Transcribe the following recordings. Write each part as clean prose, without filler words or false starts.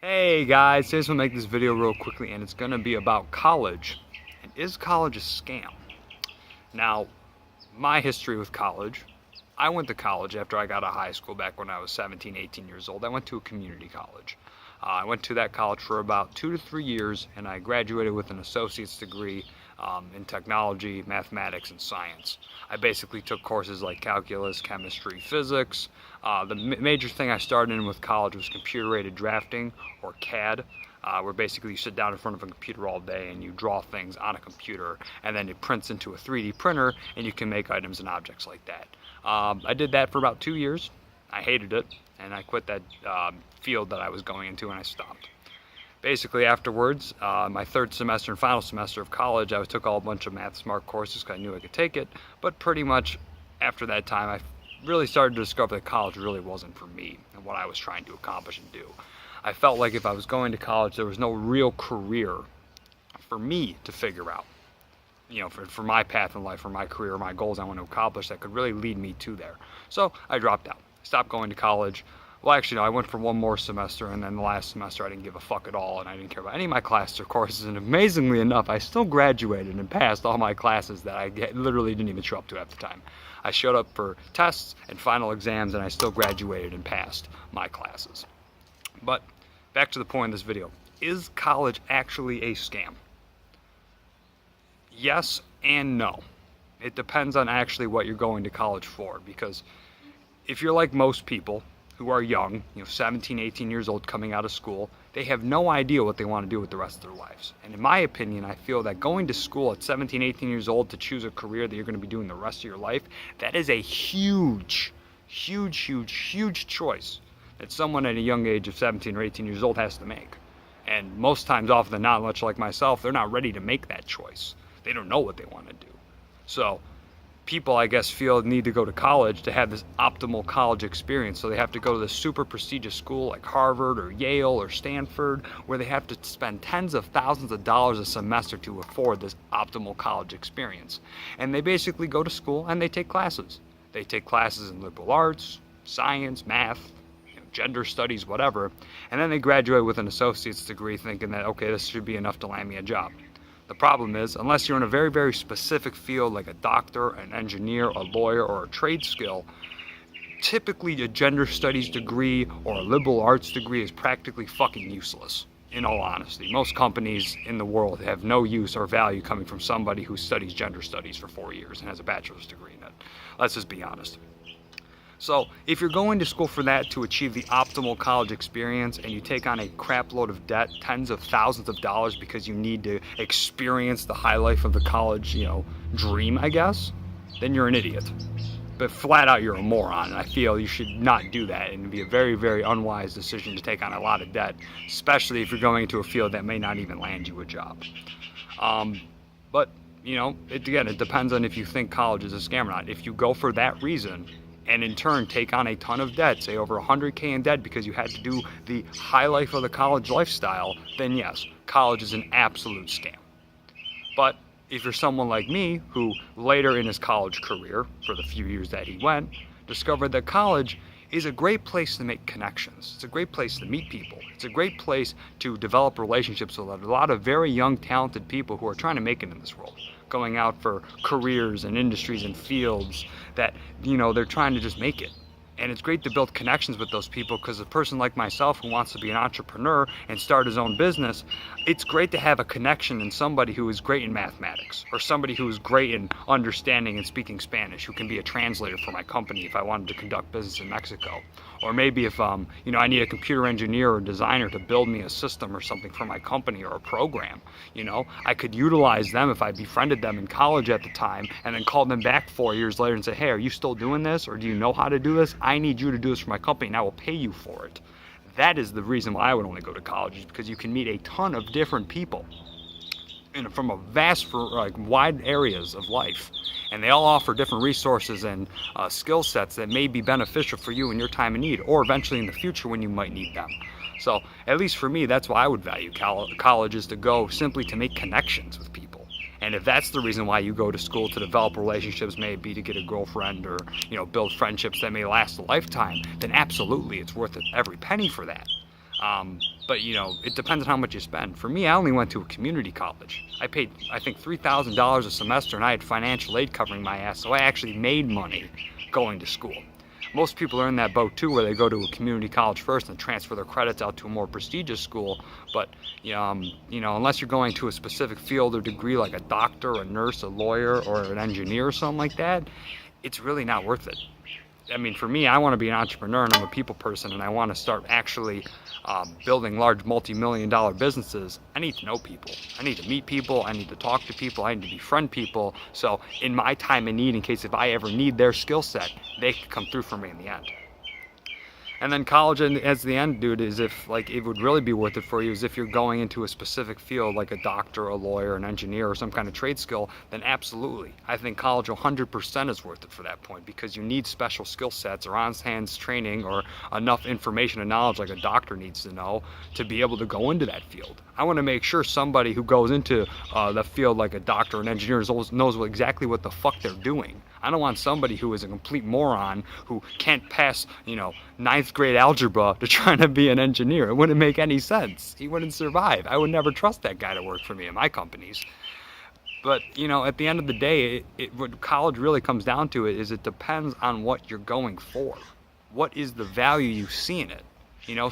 Hey guys, today's gonna make this video real quickly and it's gonna be about college. And is college a scam? Now, my history with college, I went to college after I got out of high school back when I was 17, 18 years old. I went to a community college. I went to that college for about 2 to 3 years and I graduated with an associate's degree in technology, mathematics, and science. I basically took courses like calculus, chemistry, physics. The major thing I started in with college was computer-aided drafting, or CAD, where basically you sit down in front of a computer all day and you draw things on a computer, and then it prints into a 3D printer and you can make items and objects like that. I did that for about 2 years. I hated it, and I quit that field that I was going into and I stopped. Basically afterwards, my third semester and final semester of college, I took a bunch of Math Smart courses because I knew I could take it, but pretty much after that time I really started to discover that college really wasn't for me and what I was trying to accomplish and do. I felt like if I was going to college, there was no real career for me to figure out, for my path in life, for my career, my goals I want to accomplish that could really lead me to there. So I dropped out, stopped going to college. Well, actually, no, I went for one more semester, and then the last semester I didn't give a fuck at all, and I didn't care about any of my classes or courses, and amazingly enough, I still graduated and passed all my classes that I literally didn't even show up to at the time. I showed up for tests and final exams, and I still graduated and passed my classes. But back to the point of this video. Is college actually a scam? Yes and no. It depends on actually what you're going to college for, because if you're like most people, who are young, 17, 18 years old coming out of school, they have no idea what they want to do with the rest of their lives. And in my opinion, I feel that going to school at 17, 18 years old to choose a career that you're going to be doing the rest of your life, that is a huge, huge, huge, huge choice that someone at a young age of 17 or 18 years old has to make. And most times, often than not, much like myself, they're not ready to make that choice. They don't know what they want to do. So people, I guess, feel need to go to college to have this optimal college experience. So they have to go to this super prestigious school like Harvard or Yale or Stanford, where they have to spend tens of thousands of dollars a semester to afford this optimal college experience. And they basically go to school and they take classes. They take classes in liberal arts, science, math, gender studies, whatever. And then they graduate with an associate's degree thinking that, okay, this should be enough to land me a job. The problem is, unless you're in a very, very specific field like a doctor, an engineer, a lawyer, or a trade skill, typically a gender studies degree or a liberal arts degree is practically fucking useless, in all honesty. Most companies in the world have no use or value coming from somebody who studies gender studies for 4 years and has a bachelor's degree in it. Let's just be honest. So if you're going to school for that to achieve the optimal college experience and you take on a crap load of debt, tens of thousands of dollars because you need to experience the high life of the college, dream, I guess, then you're an idiot. But flat out, you're a moron, and I feel you should not do that, and it'd be a very, very unwise decision to take on a lot of debt, especially if you're going into a field that may not even land you a job. But, it depends on if you think college is a scam or not. If you go for that reason, and in turn take on a ton of debt, say over 100K in debt because you had to do the high life of the college lifestyle, then yes, college is an absolute scam. But if you're someone like me, who later in his college career, for the few years that he went, discovered that college is a great place to make connections. It's a great place to meet people. It's a great place to develop relationships with a lot of very young, talented people who are trying to make it in this world, going out for careers and industries and fields that, they're trying to just make it. And it's great to build connections with those people, because a person like myself who wants to be an entrepreneur and start his own business, it's great to have a connection in somebody who is great in mathematics, or somebody who is great in understanding and speaking Spanish, who can be a translator for my company if I wanted to conduct business in Mexico. Or maybe if, I need a computer engineer or designer to build me a system or something for my company or a program, I could utilize them if I befriended them in college at the time and then called them back 4 years later and say, hey, are you still doing this? Or do you know how to do this? I need you to do this for my company and I will pay you for it. That is the reason why I would only go to college, is because you can meet a ton of different people from a vast, wide areas of life. And they all offer different resources and skill sets that may be beneficial for you in your time of need, or eventually in the future when you might need them. So at least for me, that's why I would value college, is to go simply to make connections with people. And if that's the reason why you go to school, to develop relationships, maybe to get a girlfriend or, build friendships that may last a lifetime, then absolutely it's worth it, every penny for that. But it depends on how much you spend. For me, I only went to a community college. I paid, I think, $3,000 a semester, and I had financial aid covering my ass, so I actually made money going to school. Most people are in that boat too, where they go to a community college first and transfer their credits out to a more prestigious school. But unless you're going to a specific field or degree like a doctor, a nurse, a lawyer, or an engineer or something like that, it's really not worth it. I mean, for me, I want to be an entrepreneur, and I'm a people person, and I want to start actually building large multi-million-dollar businesses. I need to know people. I need to meet people. I need to talk to people. I need to befriend people. So in my time of need, in case if I ever need their skill set, they can come through for me in the end. And then college as the end, dude, is if it would really be worth it for you is if you're going into a specific field like a doctor, a lawyer, an engineer, or some kind of trade skill, then absolutely. I think college 100% is worth it for that point, because you need special skill sets or on-hands training or enough information and knowledge like a doctor needs to know to be able to go into that field. I want to make sure somebody who goes into the field like a doctor or an engineer knows exactly what the fuck they're doing. I don't want somebody who is a complete moron who can't pass, ninth grade algebra to try to be an engineer. It wouldn't make any sense. He wouldn't survive. I would never trust that guy to work for me in my companies. But, at the end of the day, what college really comes down to is it depends on what you're going for. What is the value you see in it?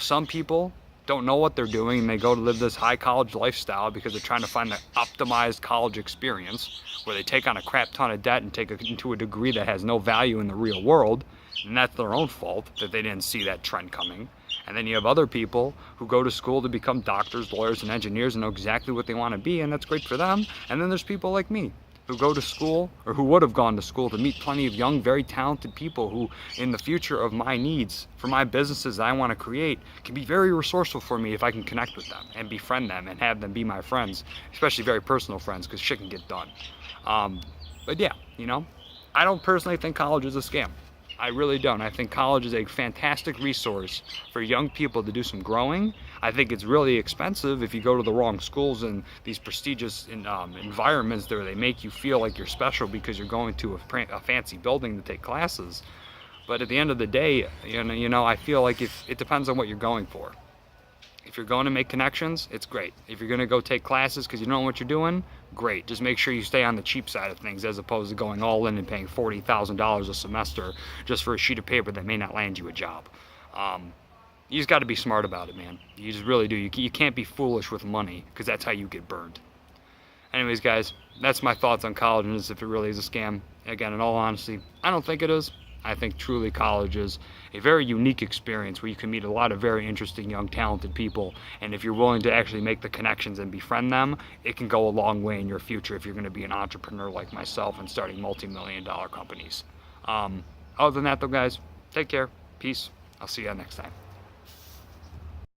Some people don't know what they're doing, and they go to live this high college lifestyle because they're trying to find the optimized college experience where they take on a crap ton of debt and take it into a degree that has no value in the real world, and that's their own fault that they didn't see that trend coming. And then you have other people who go to school to become doctors, lawyers, and engineers and know exactly what they want to be, and that's great for them. And then there's people like me who go to school, or who would have gone to school, to meet plenty of young, very talented people who, in the future of my needs, for my businesses that I want to create, can be very resourceful for me if I can connect with them and befriend them and have them be my friends, especially very personal friends, because shit can get done. But yeah, I don't personally think college is a scam. I really don't. I think college is a fantastic resource for young people to do some growing. I think it's really expensive if you go to the wrong schools and these prestigious environments where they make you feel like you're special because you're going to a fancy building to take classes. But at the end of the day, I feel like it depends on what you're going for. If you're going to make connections, it's great. If you're going to go take classes because you don't know what you're doing, great. Just make sure you stay on the cheap side of things as opposed to going all in and paying $40,000 a semester just for a sheet of paper that may not land you a job. You just got to be smart about it, man. You just really do. You can't be foolish with money, because that's how you get burned. Anyways, guys, that's my thoughts on college and if it really is a scam. Again, in all honesty, I don't think it is. I think truly college is a very unique experience where you can meet a lot of very interesting, young, talented people. And if you're willing to actually make the connections and befriend them, it can go a long way in your future if you're going to be an entrepreneur like myself and starting multi-million-dollar companies. Other than that, though, guys, take care. Peace. I'll see you next time.